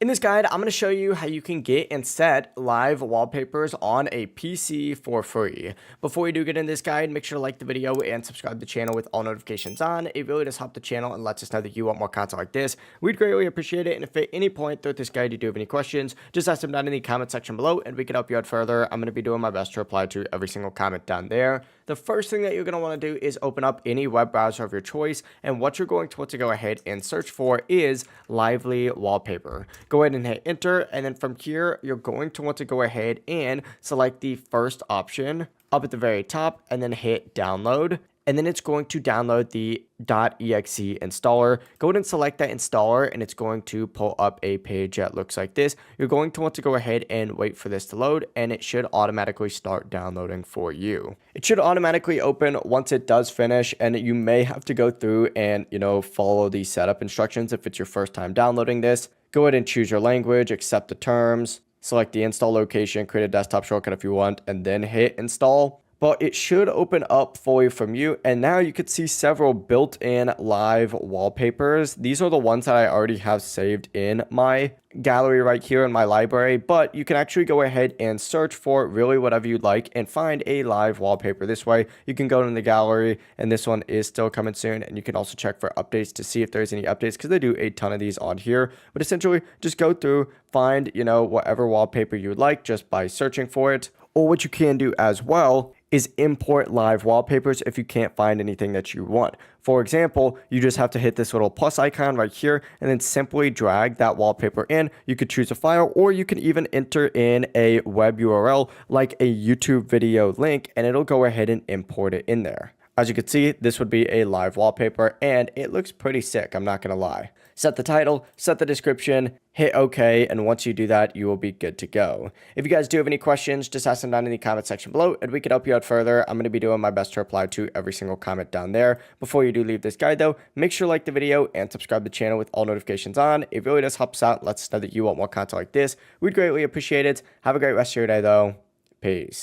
In this guide, I'm going to show you how you can get and set live wallpapers on a PC for free. Before you do get in this guide, make sure to like the video and subscribe to the channel with all notifications on. It really does help the channel and lets us know that you want more content like this. We'd greatly appreciate it. And if at any point throughout this guide you do have any questions, just ask them down in the comment section below and we can help you out further. I'm going to be doing my best to reply to every single comment down there. The first thing that you're going to want to do is open up any web browser of your choice, and what you're going to want to go ahead and search for is Lively Wallpaper. Go ahead and hit enter, and then from here you're going to want to go ahead and select the first option up at the very top and then hit download. And then it's going to download the .exe installer. Go ahead and select that installer and it's going to pull up a page that looks like this. You're going to want to go ahead and wait for this to load, and it should automatically start downloading for you. It should automatically open once it does finish, and you may have to go through and follow the setup instructions if it's your first time downloading this. Go ahead and choose your language, accept the terms, select the install location, create a desktop shortcut if you want, and then hit install. But it should open up fully from you, and now you could see several built-in live wallpapers. These are the ones that I already have saved in my gallery right here in my library, but you can actually go ahead and search for really whatever you'd like and find a live wallpaper. This way you can go in the gallery, and this one is still coming soon, and you can also check for updates to see if there's any updates, because they do a ton of these on here. But essentially just go through, find whatever wallpaper you would like just by searching for it. Or what you can do as well is import live wallpapers if you can't find anything that you want. For example, you just have to hit this little plus icon right here and then simply drag that wallpaper in. You could choose a file, or you can even enter in a web URL like a YouTube video link, and it'll go ahead and import it in there. As you can see, this would be a live wallpaper, and it looks pretty sick, I'm not gonna lie. Set the title, set the description, hit OK, and once you do that, you will be good to go. If you guys do have any questions, just ask them down in the comment section below, and we can help you out further. I'm going to be doing my best to reply to every single comment down there. Before you do leave this guide, though, make sure to like the video and subscribe to the channel with all notifications on. It really does help us out and lets us know that you want more content like this. We'd greatly appreciate it. Have a great rest of your day, though. Peace.